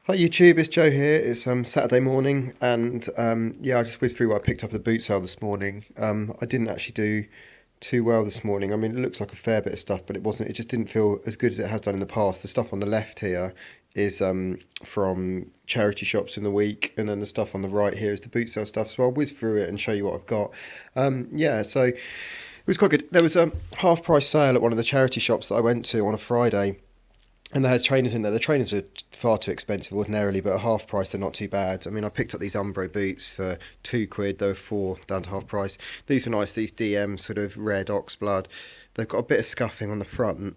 Hi YouTube, it's Joe here. It's Saturday morning, and yeah, I just whizzed through what I picked up at the Bootsale this morning. I didn't actually do too well this morning. I mean, it looks like a fair bit of stuff, but it wasn't. It just didn't feel as good as it has done in the past. The stuff on the left here is from charity shops in the week, and then the stuff on the right here is the Bootsale stuff. So I'll whiz through it and show you what I've got. Yeah, so it was quite good. There was a half price sale at one of the charity shops that I went to on a Friday. And they had trainers in there. The trainers are far too expensive ordinarily, but at half price they're not too bad. I mean, I picked up these Umbro boots for £2. They were four down to half price. These were nice. These DM sort of red ox blood. They've got a bit of scuffing on the front,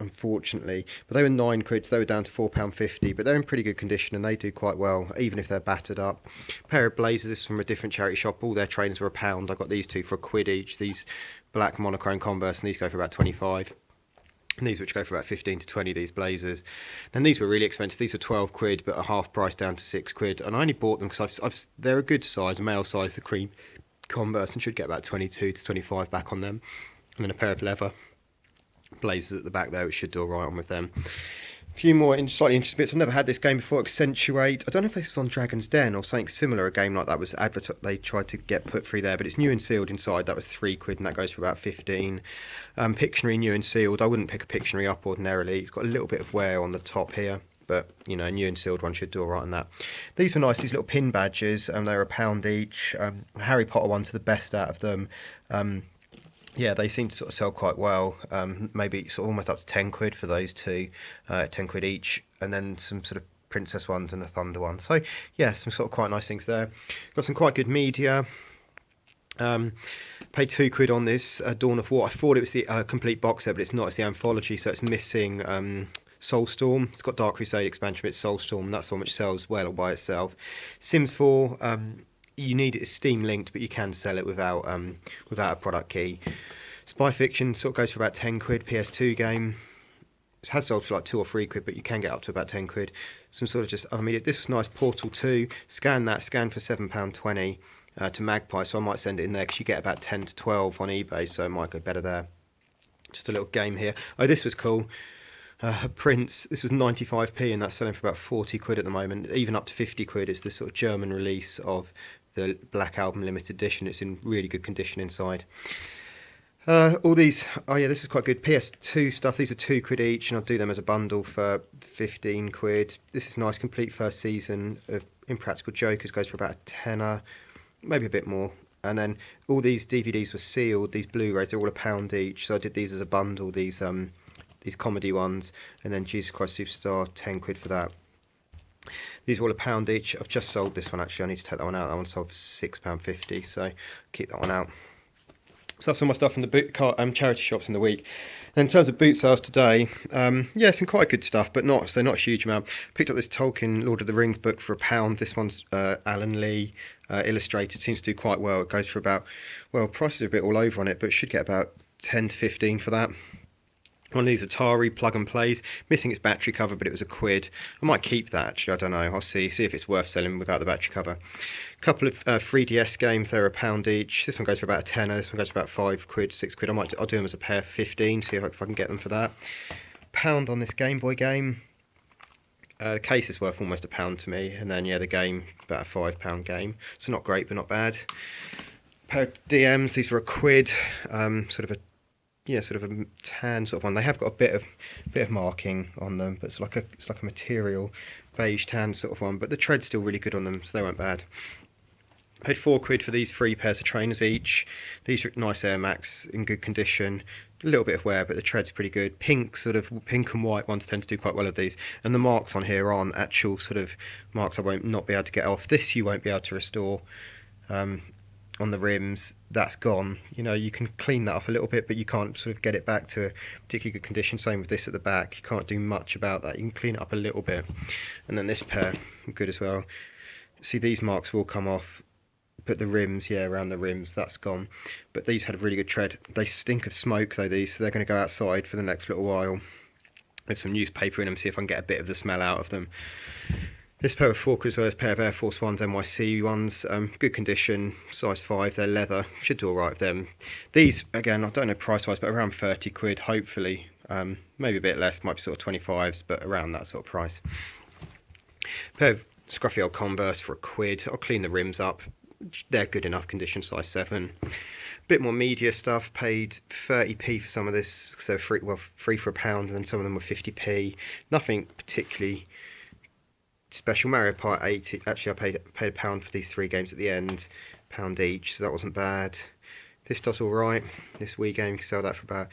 unfortunately, but they were £9. So they were down to £4.50. But they're in pretty good condition and they do quite well, even if they're battered up. A pair of blazers. This is from a different charity shop. All their trainers were £1. I got these two for £1 each. These black monochrome Converse, and these go for about 25. And these which go for about 15 to 20, these blazers. Then these were really expensive. These were £12, but a half price down to £6. And I only bought them because they're a good size, a male size, the cream Converse, and should get about 22 to 25 back on them. And then a pair of leather blazers at the back there, which should do all right on with them. A few more slightly interesting bits. I've never had this game before. Accentuate. I don't know if this was on Dragon's Den or something similar. A game like that was they tried to get put through there, but it's new and sealed inside. That was £3, and that goes for about 15. Pictionary new and sealed. I wouldn't pick a Pictionary up ordinarily. It's got a little bit of wear on the top here, but you know, new and sealed one should do all right on that. These were nice. These little pin badges. They were £1 each. Harry Potter ones are the best out of them. Yeah, they seem to sort of sell quite well. Maybe sort of almost up to £10 for those two, £10 each, and then some sort of princess ones and a thunder one. So yeah, some sort of quite nice things there. Got some quite good media. Paid £2 on this Dawn of War. I thought it was the complete box set, but it's not. It's the anthology, so it's missing Soulstorm. It's got Dark Crusade expansion, but it's Soulstorm. And that's the one which sells well by itself. Sims 4. You need it Steam linked, but you can sell it without a product key. Spy Fiction sort of goes for about £10. PS2 game. It has sold for like £2 or £3, but you can get up to about £10. Some sort of just other media. This was nice. Portal 2. Scan for £7.20 to Magpie. So I might send it in there because you get about 10 to 12 on eBay, so it might go better there. Just a little game here. Oh, this was cool. Prince. This was 95p, and that's selling for about £40 at the moment, even up to £50. It's the sort of German release of the Black Album limited edition. It's in really good condition inside. All these, oh yeah, this is quite good. PS2 stuff. These are £2 each, and I'll do them as a bundle for £15. This is nice. Complete first season of Impractical Jokers goes for about a tenner, maybe a bit more. And then all these DVDs were sealed. These Blu-rays are all £1 each, so I did these as a bundle. These comedy ones, and then Jesus Christ Superstar, £10 for that. These are all £1 each. I've just sold this one actually. I need to take that one out. That one sold for £6.50, so keep that one out. So that's all my stuff from the charity shops in the week. And in terms of boot sales today, yeah, some quite good stuff, but not a huge amount. Picked up this Tolkien Lord of the Rings book for £1. This one's Alan Lee illustrated. Seems to do quite well. It goes for about, well, prices are a bit all over on it, but should get about 10 to 15 for that. One of these Atari plug and plays, missing its battery cover, but it was £1. I might keep that actually. I don't know. I'll see if it's worth selling without the battery cover. A couple of 3DS games. They're £1 each. This one goes for about a tenner. This one goes for about £5, £6. I'll do them as a pair for 15. See if I can get them for that. £1 on this Game Boy game. The case is worth almost £1 to me, and then yeah, the game about a £5 game. So not great, but not bad. A pair of DMs. These were £1. Sort of a tan sort of one. They have got a bit of marking on them, but it's like a material beige tan sort of one. But the tread's still really good on them, so they weren't bad. Paid £4 for these 3 pairs of trainers each. These are nice Air Max in good condition. A little bit of wear, but the tread's pretty good. Pink and white ones tend to do quite well with these. And the marks on here aren't actual sort of marks I won't not be able to get off. This you won't be able to restore. On the rims, that's gone. You know, you can clean that off a little bit, but you can't sort of get it back to a particularly good condition. Same with this at the back. You can't do much about that. You can clean it up a little bit. And then this pair, good as well. See, these marks will come off, but the rims, yeah, around the rims, that's gone. But these had a really good tread. They stink of smoke though, these, so they're going to go outside for the next little while with some newspaper in them, see if I can get a bit of the smell out of them. This pair of £4 as well as a pair of Air Force Ones, NYC ones, good condition, size 5, they're leather, should do alright with them. These, again, I don't know price wise, but around £30, hopefully, maybe a bit less, might be sort of 25s, but around that sort of price. Pair of scruffy old Converse for £1. I'll clean the rims up. They're good enough condition, size 7. Bit more media stuff. Paid 30p for some of this, so free for £1, and then some of them were 50p. Nothing particularly special. Mario Part 8. Actually, I paid £1 for these 3 games at the end, £1 each, so that wasn't bad. This does all right. This Wii game, you can sell that for about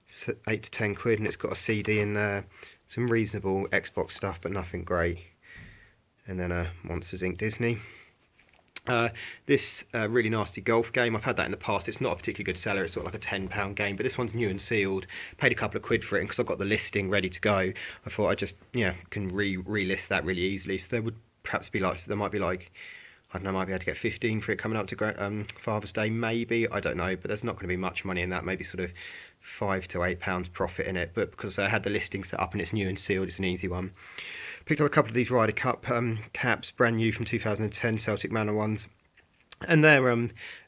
£8 to £10, and it's got a CD in there. Some reasonable Xbox stuff, but nothing great. And then a Monsters Inc. Disney. This really nasty golf game, I've had that in the past. It's not a particularly good seller. It's sort of like a £10 game, but this one's new and sealed. Paid a couple of quid for it, and because I've got the listing ready to go, I thought I just can relist that really easily. So there would perhaps be like, there might be like, I don't know, might be able to get 15 for it coming up to Father's Day, maybe, I don't know, but there's not going to be much money in that. Maybe sort of £5 to £8 profit in it, but because I had the listing set up and it's new and sealed, it's an easy one. Picked up a couple of these Ryder Cup caps, brand new from 2010, Celtic Manor ones. And they're,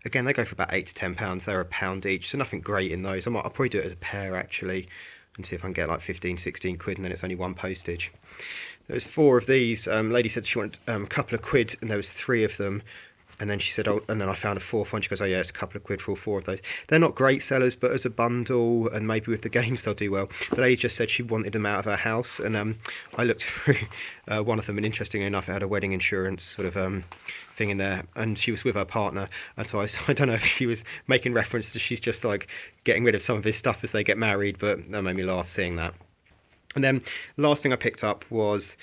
again, they go for about £8 to £10. They're £1 each, so nothing great in those. I'll probably do it as a pair, actually, and see if I can get like 15, 16 quid, and then it's only 1 postage. There's 4 of these. Lady said she wanted a couple of quid, and there was 3 of them. And then she said, oh, and then I found a 4th one. She goes, oh yeah, it's a couple of quid for all 4 of those. They're not great sellers, but as a bundle, and maybe with the games they'll do well. The lady just said she wanted them out of her house, and I looked through one of them, and interestingly enough, it had a wedding insurance sort of thing in there, and she was with her partner, and so I don't know if she was making reference to she's just like getting rid of some of his stuff as they get married, but that made me laugh seeing that. And then last thing I picked up was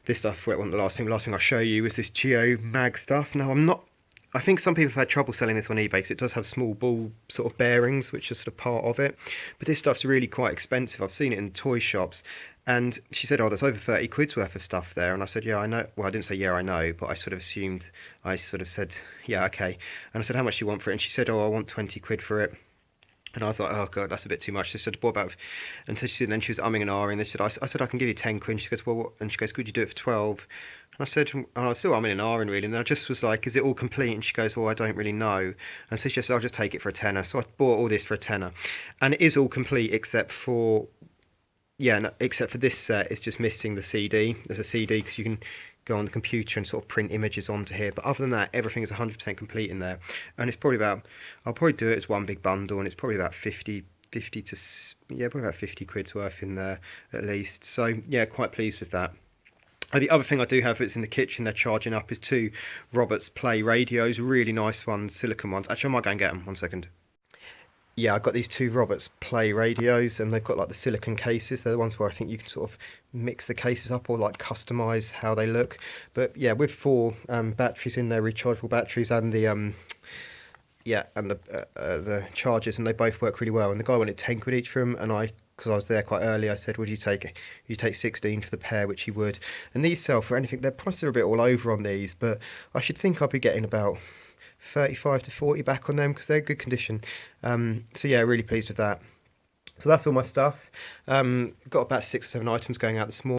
this stuff. Well, it wasn't the last thing. The last thing I'll show you is this Geo Mag stuff. Now, I think some people have had trouble selling this on eBay because it does have small ball sort of bearings, which are sort of part of it. But this stuff's really quite expensive. I've seen it in toy shops. And she said, oh, there's over 30 quid's worth of stuff there. And I said, yeah, I know. Well, I didn't say, yeah, I know, but I sort of assumed, I sort of said, yeah, okay. And I said, how much do you want for it? And she said, oh, I want 20 quid for it. And I was like, oh god, that's a bit too much. They said, what about? And so then she was umming and ahhing. They said, I said, I can give you 10 quid. And she goes, well, what? And she goes, could you do it for 12? And I said, and I was still umming and ahhing really. And I just was like, is it all complete? And she goes, well, I don't really know. And so she just, I'll just take it for a tenner. So I bought all this for a tenner, and it is all complete except for, yeah, no, except for this set. It's just missing the CD. There's a CD because you can go on the computer and sort of print images onto here, but other than that, everything is 100% complete in there. And it's probably about, I'll probably do it as one big bundle, and it's probably about 50 to, yeah, probably about 50 quid's worth in there at least. So yeah, quite pleased with that. The other thing I do have is in the kitchen, they're charging up, is 2 Roberts Play radios, really nice ones, silicone ones. Actually, I might go and get them, 1 second. Yeah, I've got these 2 Roberts Play radios, and they've got like the silicone cases. They're the ones where I think you can sort of mix the cases up or like customize how they look. But yeah, with 4 batteries in there, rechargeable batteries, and the the chargers, and they both work really well. And the guy wanted 10 quid each for them, and because I was there quite early, I said, would you take 16 for the pair, which he would. And these sell for anything. Their prices are a bit all over on these, but I should think I'll be getting about 35 to 40 back on them because they're good condition. So yeah, really pleased with that. So that's all my stuff. Got about 6 or 7 items going out this morning.